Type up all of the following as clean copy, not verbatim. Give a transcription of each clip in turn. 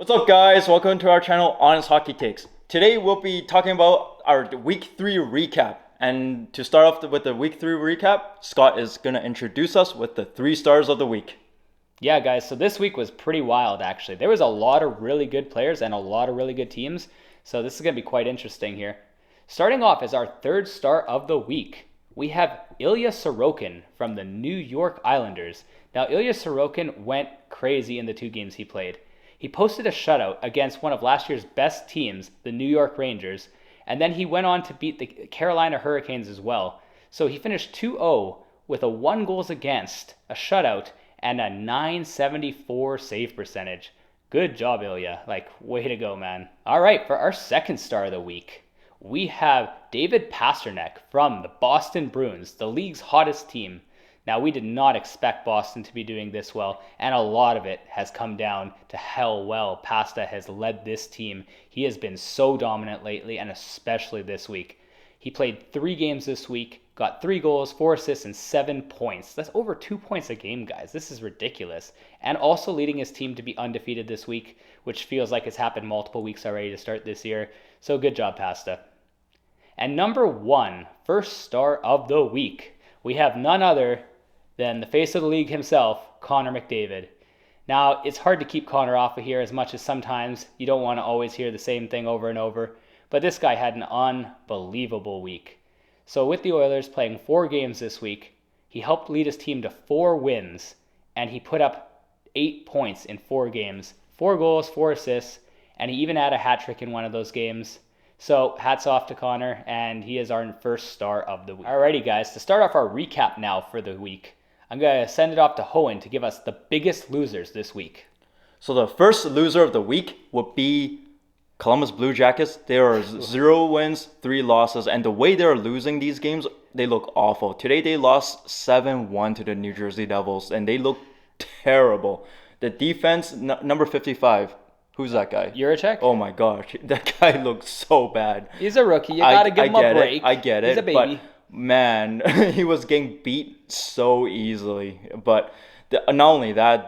What's up, guys? Welcome to our channel, Honest Hockey Takes. Today we'll be talking about our Week 3 recap. And to start off with the Week 3 recap, Scott is going to introduce us with the 3 stars of the week. Yeah, guys, so this week was pretty wild, actually. There was a lot of really good players and a lot of really good teams, so this is going to be quite interesting here. Starting off as our 3rd star of the week, we have Ilya Sorokin from the New York Islanders. Now, Ilya Sorokin went crazy in the 2 games he played. He posted a shutout against one of last year's best teams, the New York Rangers, and then he went on to beat the Carolina Hurricanes as well. So he finished 2-0 with a 1 goals against, a shutout, and a .974 save percentage. Good job, Ilya. Way to go, man. All right, for our 2nd star of the week, we have David Pastrnak from the Boston Bruins, the league's hottest team. Now, we did not expect Boston to be doing this well, and a lot of it has come down to how well Pasta has led this team. He has been so dominant lately, and especially this week. He played 3 games this week, got 3 goals, 4 assists, and 7 points. That's over 2 points a game, guys. This is ridiculous. And also leading his team to be undefeated this week, which feels like it's happened multiple weeks already to start this year. So good job, Pasta. And number 1, 1st star of the week, we have none other than the face of the league himself, Connor McDavid. Now, it's hard to keep Connor off of here as much as sometimes you don't want to always hear the same thing over and over, but this guy had an unbelievable week. So with the Oilers playing 4 games this week, he helped lead his team to 4 wins, and he put up 8 points in 4 games, 4 goals, 4 assists, and he even had a hat trick in one of those games. So hats off to Connor, and he is our 1st star of the week. Alrighty, guys, to start off our recap now for the week, I'm going to send it off to Howin to give us the biggest losers this week. So the first loser of the week would be Columbus Blue Jackets. There are 0 wins, 3 losses, and the way they're losing these games, they look awful. Today they lost 7-1 to the New Jersey Devils, and they look terrible. The defense, number 55. Who's that guy? Juracek? Oh my gosh, that guy looks so bad. He's a rookie. You got to give him a break. I get it. He's a baby. But man, he was getting beat so easily. But not only that,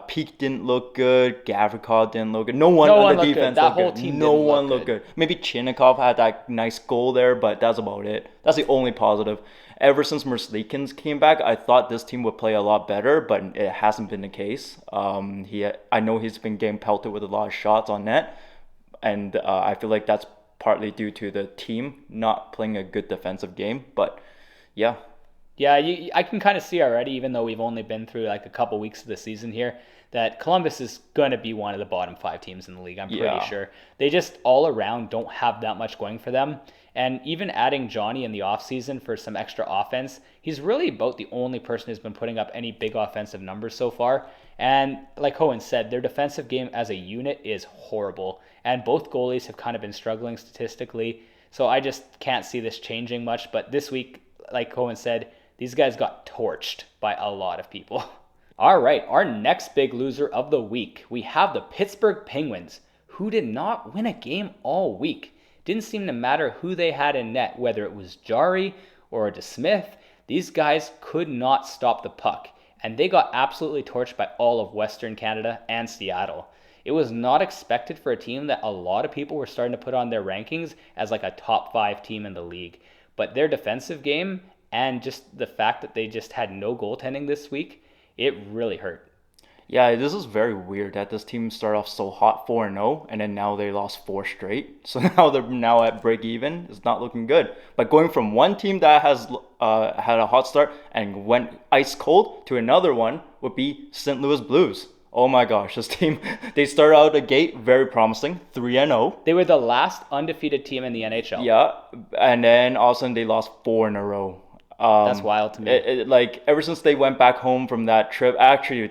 Peak didn't look good. Gavrikov didn't look good. No one on the defense looked good. That whole good. team No didn't one look looked good. Maybe Chinnikov had that nice goal there, but that's about it. That's the only positive. Ever since Merzlikins came back, I thought this team would play a lot better, but it hasn't been the case. I know he's been getting pelted with a lot of shots on net, and I feel like that's partly due to the team not playing a good defensive game. But yeah. Yeah, I can kind of see already, even though we've only been through a couple weeks of the season here, that Columbus is going to be one of the bottom 5 teams in the league, I'm pretty sure. They just all around don't have that much going for them. And even adding Johnny in the offseason for some extra offense, he's really about the only person who's been putting up any big offensive numbers so far. And like Howin said, their defensive game as a unit is horrible. And both goalies have kind of been struggling statistically. So I just can't see this changing much. But this week, like Howin said, these guys got torched by a lot of people. All right, our next big loser of the week, we have the Pittsburgh Penguins, who did not win a game all week. Didn't seem to matter who they had in net, whether it was Jari or DeSmith. These guys could not stop the puck, and they got absolutely torched by all of Western Canada and Seattle. It was not expected for a team that a lot of people were starting to put on their rankings as a top 5 team in the league. But their defensive game and just the fact that they just had no goaltending this week, it really hurt. Yeah, this is very weird that this team started off so hot 4-0, and then now they lost 4 straight. So now they're now at break even. It's not looking good. But going from one team that has had a hot start and went ice cold to another one would be St. Louis Blues. Oh my gosh, this team, they started out the gate very promising, 3-0. They were the last undefeated team in the NHL. Yeah, and then all of a sudden they lost 4 in a row. That's wild to me. Ever since they went back home from that trip, actually,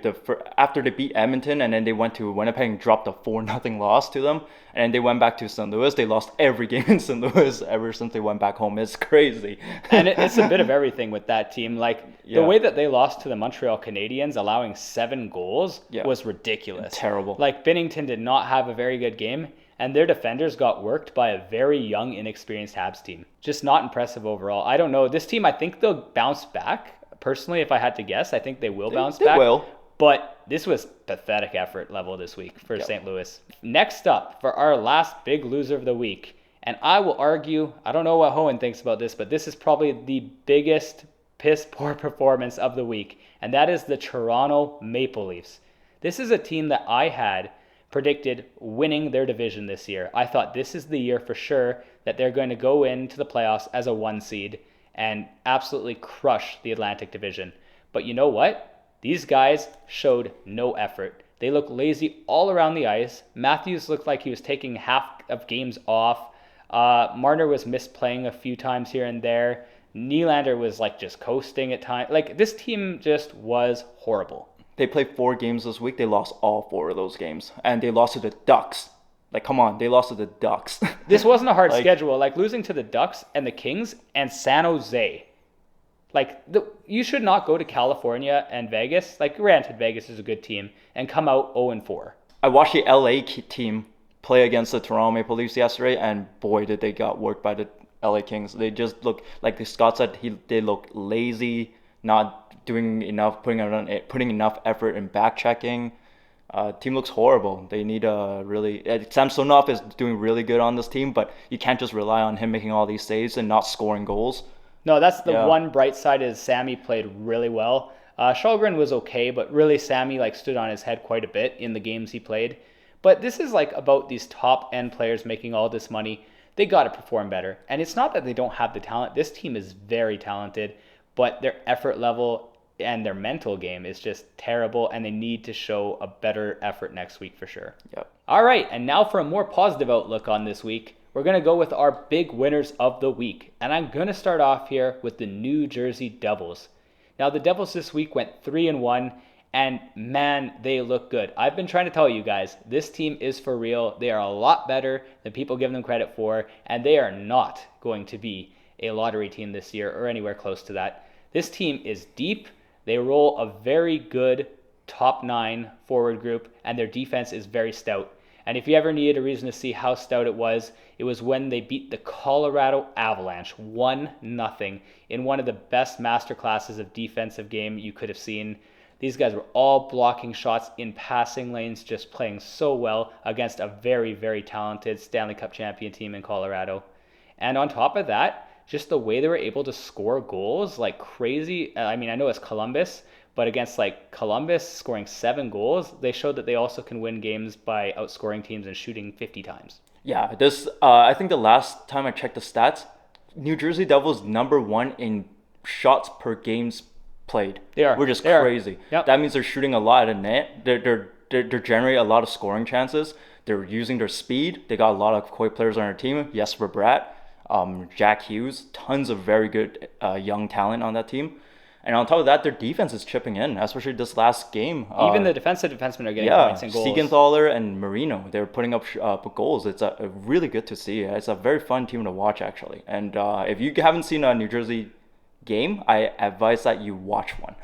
after they beat Edmonton and then they went to Winnipeg and dropped a 4-0 loss to them, and then they went back to St. Louis. They lost every game in St. Louis ever since they went back home. It's crazy. And it's a bit of everything with that team. The way that they lost to the Montreal Canadiens, allowing 7 goals, was ridiculous. Terrible. Binnington did not have a very good game, and their defenders got worked by a very young, inexperienced Habs team. Just not impressive overall. I don't know. This team, I think they'll bounce back. Personally, if I had to guess, I think they will bounce back. They will. But this was pathetic effort level this week for Yep. St. Louis. Next up, for our last big loser of the week, and I will argue, I don't know what Howin thinks about this, but this is probably the biggest piss poor performance of the week, and that is the Toronto Maple Leafs. This is a team that I had predicted winning their division this year. I thought this is the year for sure that they're going to go into the playoffs as a 1 seed and absolutely crush the Atlantic Division. But you know what? These guys showed no effort. They looked lazy all around the ice. Matthews looked like he was taking half of games off. Marner was misplaying a few times here and there. Nylander was like just coasting at times. Like this team just was horrible. They played 4 games this week. They lost all 4 of those games. And they lost to the Ducks. Like, come on. They lost to the Ducks. This wasn't a hard Like- schedule. Like losing to the Ducks and the Kings and San Jose. Like, you should not go to California and Vegas. Like, granted, Vegas is a good team, and come out 0-4. I watched the LA team play against the Toronto Maple Leafs yesterday, and boy, did they got worked by the LA Kings. They just look, like the Scott said, they look lazy, not doing enough, putting enough effort in back checking. Team looks horrible. They need a really. Samsonov is doing really good on this team, but you can't just rely on him making all these saves and not scoring goals. No, that's the Yeah. one bright side is Sammy played really well. Shalgren was okay, but really Sammy like stood on his head quite a bit in the games he played. But this is like about these top end players making all this money. They got to perform better. And it's not that they don't have the talent. This team is very talented, but their effort level and their mental game is just terrible, and they need to show a better effort next week for sure. Yep. All right, and now for a more positive outlook on this week, we're going to go with our big winners of the week. And I'm going to start off here with the New Jersey Devils. Now, the Devils this week went 3-1, and man, they look good. I've been trying to tell you guys, this team is for real. They are a lot better than people give them credit for, and they are not going to be a lottery team this year or anywhere close to that. This team is deep. They roll a very good top 9 forward group, and their defense is very stout. And if you ever needed a reason to see how stout it was when they beat the Colorado Avalanche 1-0 in one of the best masterclasses of defensive game you could have seen. These guys were all blocking shots in passing lanes, just playing so well against a very, very talented Stanley Cup champion team in Colorado. And on top of that, just the way they were able to score goals like crazy. I mean, I know it's Columbus, but against like Columbus scoring 7 goals, they showed that they also can win games by outscoring teams and shooting 50 times. Yeah, I think the last time I checked the stats, New Jersey Devils #1 in shots per games played. They are. Which is They are. crazy. Yep. That means they're shooting a lot at net. They're generating a lot of scoring chances. They're using their speed. They got a lot of quick players on their team. Jesper Bratt, Jack Hughes, tons of very good young talent on that team. And on top of that, their defense is chipping in, especially this last game. Even the defensive defensemen are getting points and goals. Siegenthaler and Marino, they're putting up goals. It's really good to see. It's a very fun team to watch, actually. And if you haven't seen a New Jersey game, I advise that you watch one.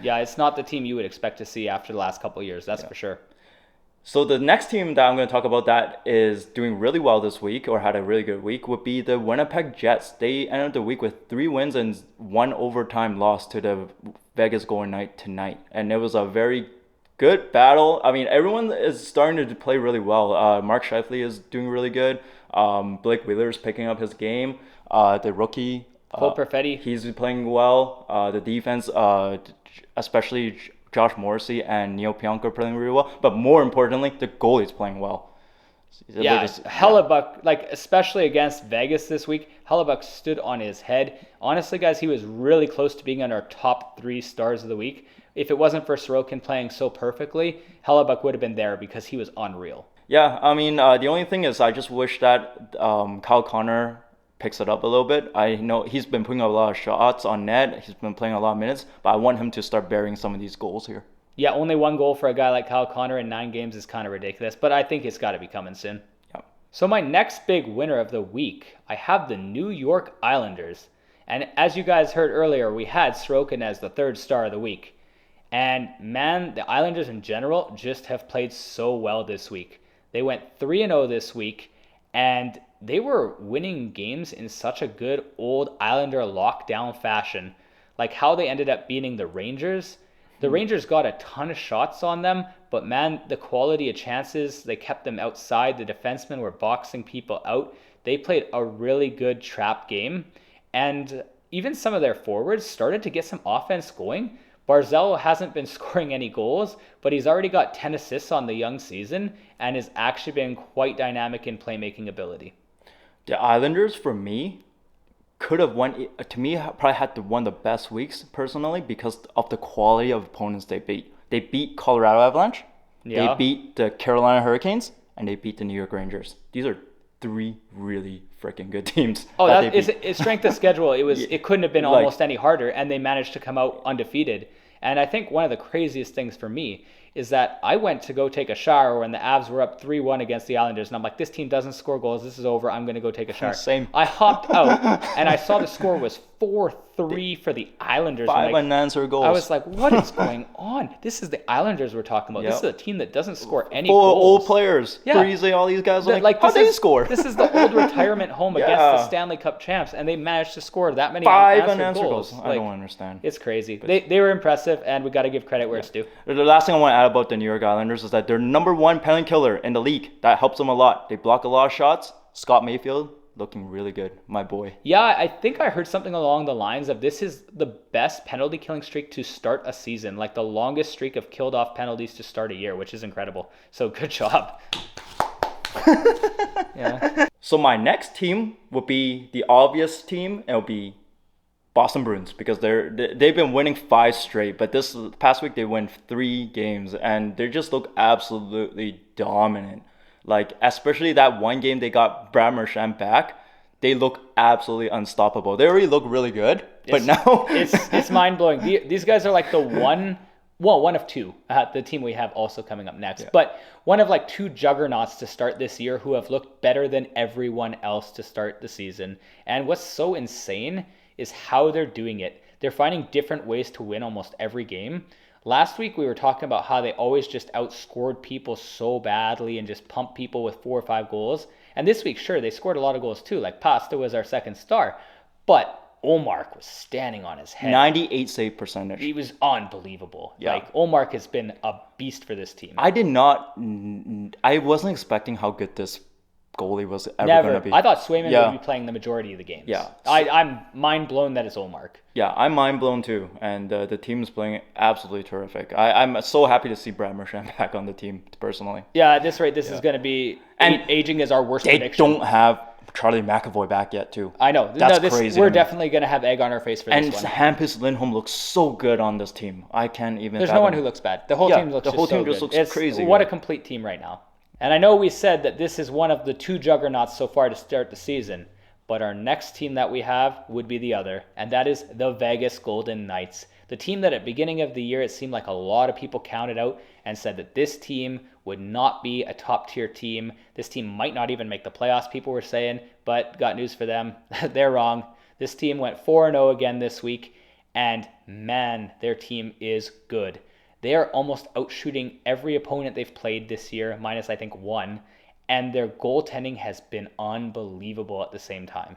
Yeah, it's not the team you would expect to see after the last couple of years, that's for sure. So the next team that I'm going to talk about that is doing really well this week, or had a really good week, would be the Winnipeg Jets. They ended the week with 3 wins and 1 overtime loss to the Vegas Golden Knights tonight. And it was a very good battle. I mean, everyone is starting to play really well. Mark Scheifele is doing really good. Blake Wheeler is picking up his game. The rookie, Cole Perfetti. he's playing well. The defense, especially Josh Morrissey and Neil Pionk are playing really well. But more importantly, the goalie's playing well. Yeah, Hellebuck, like especially against Vegas this week, Hellebuck stood on his head. Honestly, guys, he was really close to being on our top 3 stars of the week. If it wasn't for Sorokin playing so perfectly, Hellebuck would have been there because he was unreal. Yeah, I mean, the only thing is I just wish that Kyle Connor picks it up a little bit. I know he's been putting up a lot of shots on net. He's been playing a lot of minutes, but I want him to start burying some of these goals here. Yeah, only 1 goal for a guy like Kyle Connor in 9 games is kind of ridiculous, but I think it's got to be coming soon. Yeah. So my next big winner of the week, I have the New York Islanders. And as you guys heard earlier, we had Sorokin as the 3rd star of the week. And man, the Islanders in general just have played so well this week. They went 3-0 this week, and they were winning games in such a good old Islander lockdown fashion. Like how they ended up beating the Rangers. The Rangers got a ton of shots on them, but man, the quality of chances, they kept them outside. The defensemen were boxing people out. They played a really good trap game, and even some of their forwards started to get some offense going. Barzal hasn't been scoring any goals, but he's already got 10 assists on the young season and has actually been quite dynamic in playmaking ability. The Islanders, for me, could have won. To me, probably had one of the best weeks personally because of the quality of opponents they beat. They beat Colorado Avalanche, Yeah. they beat the Carolina Hurricanes, and they beat the New York Rangers. These are three really freaking good teams. Oh, that that they is it's strength of schedule. It couldn't have been Like- almost any harder, and they managed to come out undefeated. And I think one of the craziest things for me is that I went to go take a shower when the Avs were up 3-1 against the Islanders, and I'm like, this team doesn't score goals. This is over. I'm going to go take a shower. Same. I hopped out, and I saw the score was 4-3 for the Islanders. Five Like, unanswered goals. I was like, what is going on? This is the Islanders we're talking about. This Yep. is a team that doesn't score any full of goals. old players. Yeah. Freezy, all these guys are like, how this they is, score? This is the old retirement home against the Yeah. Stanley Cup champs, and they managed to score that many Five unanswered unanswered goals. goals. I don't understand. It's crazy. They were impressive, and we got to give credit where it's due. The last thing I want to add about the New York Islanders is that they're number one penalty killer in the league. That helps them a lot. They block a lot of shots. Scott Mayfield looking really good, my boy. Yeah, I think I heard something along the lines of this is the best penalty killing streak to start a season, like the longest streak of killed off penalties to start a year, which is incredible. So good job. Yeah. So my next team would be the obvious team. It'll be Boston Bruins because they've been winning 5 straight, but this past week they won 3 games and they just look absolutely dominant. Like especially that one game they got Brad Marchand back, they look absolutely unstoppable. They already look really good, but now it's mind blowing. These guys are like the one of two. The team we have also coming up next, but one of like 2 juggernauts to start this year who have looked better than everyone else to start the season. And what's so insane is how they're doing it. They're finding different ways to win almost every game. Last week we were talking about how they always just outscored people so badly and just pumped people with 4 or 5 goals. And this week, sure, they scored a lot of goals too. Like Pasta was our second star, but Olmark was standing on his head. 98 save percentage. He was unbelievable. Yeah. Like Olmark has been a beast for this team. I wasn't expecting how good this goalie was ever Never. going to be. I thought Swayman Yeah. would be playing the majority of the games. Yeah. I'm mind blown that it's Olmark. Yeah, I'm mind blown too, and the team's playing absolutely terrific. I'm so happy to see Brad Marchand back on the team personally. Yeah, at this rate, this is going to be And aging is our worst They prediction. don't have Charlie McAvoy back yet too. I know. That's this, crazy We're to me. definitely going to have egg on our face for And this one. Hampus Lindholm looks so good on this team. I can't even. There's no one who looks bad. The whole team looks the whole just so team just good. looks It's crazy What good. a complete team right now. And I know we said that this is one of the 2 juggernauts so far to start the season, but our next team that we have would be the other, and that is the Vegas Golden Knights. The team that at the beginning of the year it seemed like a lot of people counted out and said that this team would not be a top tier team. This team might not even make the playoffs, people were saying, but got news for them. They're wrong. This team went 4-0 again this week, and man, their team is good. They are almost outshooting every opponent they've played this year, minus I think 1, and their goaltending has been unbelievable at the same time.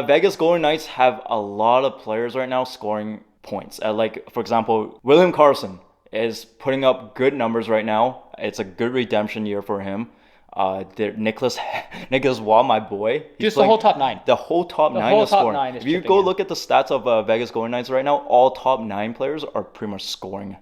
Vegas Golden Knights have a lot of players right now scoring points. Like for example, William Carlson is putting up good numbers right now. It's a good redemption year for him. Nicholas Waugh, my boy. Just the whole top 9. The whole top 9 whole is top scoring. 9 is If you chipping go in. look at the stats of Vegas Golden Knights right now, all top 9 players are pretty much scoring.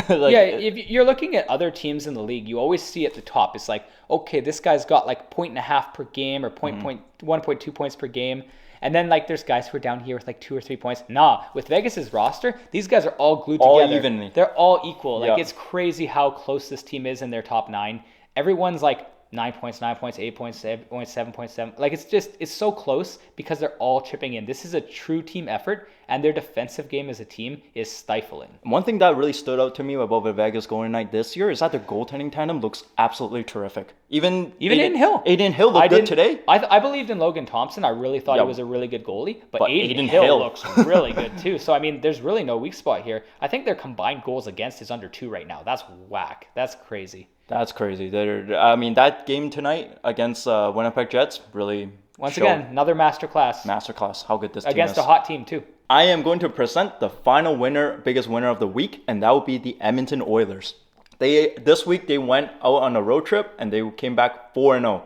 Yeah, if you're looking at other teams in the league, you always see at the top, it's like, okay, this guy's got like 1.5 per game or 1.2 points per game. And then like there's guys who are down here with like 2 or 3 points. Nah, with Vegas's roster, these guys are all glued All together. evenly. They're all equal. Like Yeah. it's crazy how close this team is in their top 9. Everyone's like 9 points, 9 points, 8 points, 7.7. Like it's so close because they're all chipping in. This is a true team effort, and their defensive game as a team is stifling. One thing that really stood out to me about the Vegas Golden Knight this year is that their goaltending tandem looks absolutely terrific. Even Aiden Hill. Aiden Hill looked good today. I believed in Logan Thompson. I really thought Yeah. he was a really good goalie. But Aiden Aiden Hill Hill. looks really good too. So, I mean, there's really no weak spot here. I think their combined goals against is under 2 right now. That's whack. That's crazy. That's crazy. That game tonight against Winnipeg Jets really Once showed again, another masterclass masterclass how good this team is. against a hot team too. I am going to present the final winner, biggest winner of the week, and that would be the Edmonton Oilers. This week they went out on a road trip and they came back 4-0.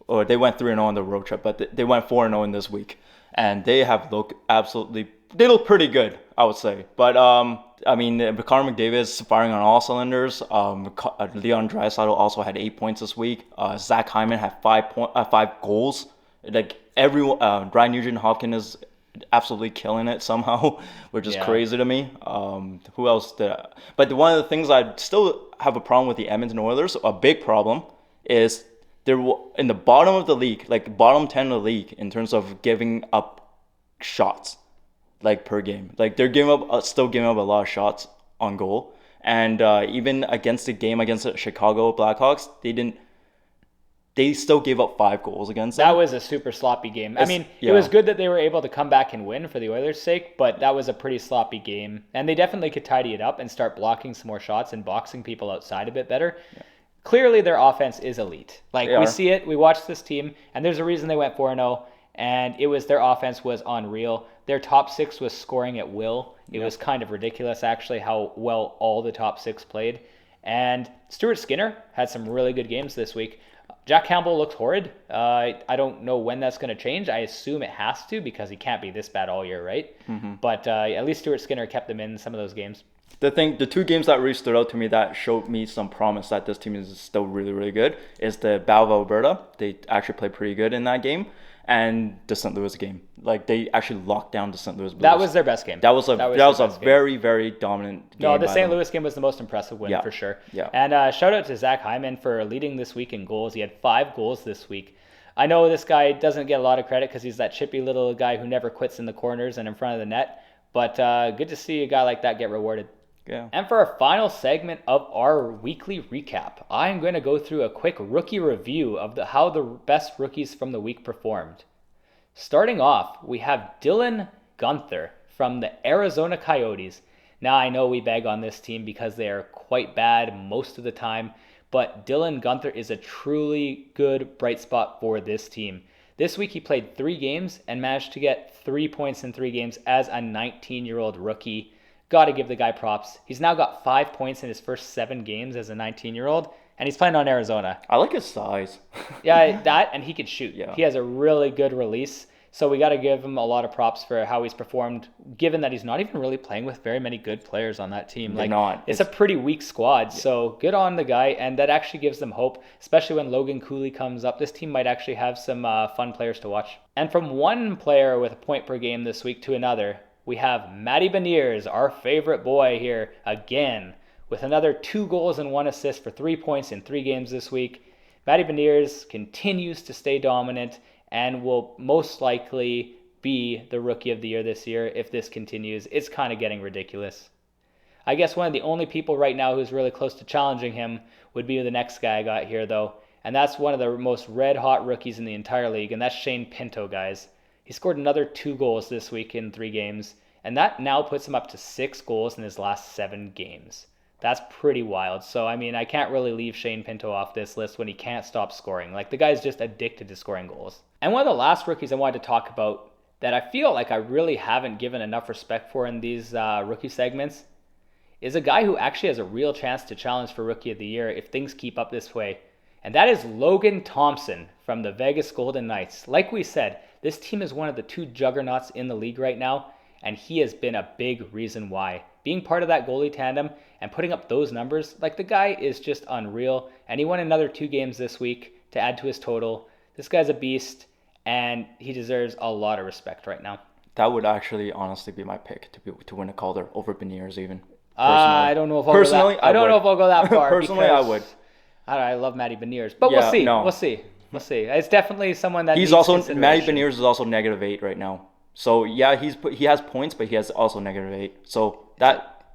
Or they went 3-0 on the road trip, but they went 4-0 in this week. And they look pretty good, I would say. But Connor McDavid is firing on all cylinders. Leon Draisaitl also had 8 points this week. Zach Hyman had 5 goals. Like everyone, Ryan Nugent-Hopkins is absolutely killing it somehow, which is crazy to me. Who else But one of the things I still have a problem with the Edmonton Oilers, a big problem, is they're in the bottom of the league, like bottom 10 of the league in terms of giving up shots, like per game. Like they're still giving up a lot of shots on goal. And even against the Chicago Blackhawks, they still gave up 5 goals against them. That was a super sloppy game. It was good that they were able to come back and win for the Oilers' sake, but that was a pretty sloppy game. And they definitely could tidy it up and start blocking some more shots and boxing people outside a bit better. Yeah. Clearly, their offense is elite. We see it. We watch this team, and there's a reason they went 4-0, and their offense was unreal. Their top 6 was scoring at will. It was kind of ridiculous, actually, how well all the top 6 played. And Stuart Skinner had some really good games this week. Jack Campbell looks horrid. I don't know when that's going to change. I assume it has to because he can't be this bad all year, right? Mm-hmm. But at least Stuart Skinner kept them in some of those games. The 2 games that really stood out to me that showed me some promise that this team is still really, really good is the Battle of Alberta. They actually played pretty good in that game. And the St. Louis game. Like, they actually locked down the St. Louis Blues. That was their best game. That was a very, very dominant game. No, the St. Louis game was the most impressive win for sure. Yeah. And shout out to Zach Hyman for leading this week in goals. He had 5 goals this week. I know this guy doesn't get a lot of credit because he's that chippy little guy who never quits in the corners and in front of the net. But good to see a guy like that get rewarded. Yeah. And for our final segment of our weekly recap, I'm going to go through a quick rookie review of how the best rookies from the week performed. Starting off, we have Dylan Guenther from the Arizona Coyotes. Now, I know we bag on this team because they are quite bad most of the time, but Dylan Guenther is a truly good bright spot for this team. This week, he played 3 games and managed to get 3 points in 3 games as a 19-year-old rookie. Got to give the guy props. He's now got 5 points in his first 7 games as a 19-year-old, and he's playing on Arizona. I like his size. Yeah, that, and he can shoot. Yeah. He has a really good release, so we got to give him a lot of props for how he's performed, given that he's not even really playing with very many good players on that team. It's a pretty weak squad, so good on the guy, and that actually gives them hope, especially when Logan Cooley comes up. This team might actually have some fun players to watch. And from one player with a point per game this week to another, we have Matty Beniers, our favorite boy here, again, with another 2 goals and 1 assist for 3 points in 3 games this week. Matty Beniers continues to stay dominant and will most likely be the Rookie of the Year this year if this continues. It's kind of getting ridiculous. I guess one of the only people right now who's really close to challenging him would be the next guy I got here, though, and that's one of the most red-hot rookies in the entire league, and that's Shane Pinto, guys. He scored another 2 goals this week in 3 games, and that now puts him up to 6 goals in his last 7 games. That's pretty wild. So, I can't really leave Shane Pinto off this list when he can't stop scoring. Like, the guy's just addicted to scoring goals. And one of the last rookies I wanted to talk about that I feel like I really haven't given enough respect for in these rookie segments is a guy who actually has a real chance to challenge for Rookie of the Year if things keep up this way. And that is Logan Thompson from the Vegas Golden Knights. Like we said, this team is one of the 2 juggernauts in the league right now, and he has been a big reason why. Being part of that goalie tandem and putting up those numbers, like the guy is just unreal. And he won another 2 games this week to add to his total. This guy's a beast, and he deserves a lot of respect right now. That would actually honestly be my pick to win a Calder over Beniers even. I don't know if I'll go that. I don't know if I'll go that far. Personally, I would. I love Matty Beniers, but we'll see. No. We'll see. It's definitely someone that he's also Matty Beniers is also -8 right now. So yeah, he has points, but he has also -8. So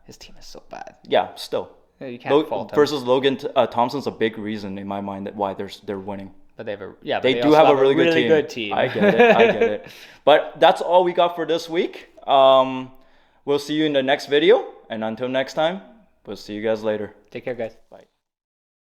his team is so bad. Yeah, still. You can't fault him. Versus Logan Thompson's a big reason in my mind that why they're winning. But they do have a really good team. I get it. But that's all we got for this week. We'll see you in the next video, and until next time, we'll see you guys later. Take care, guys. Bye.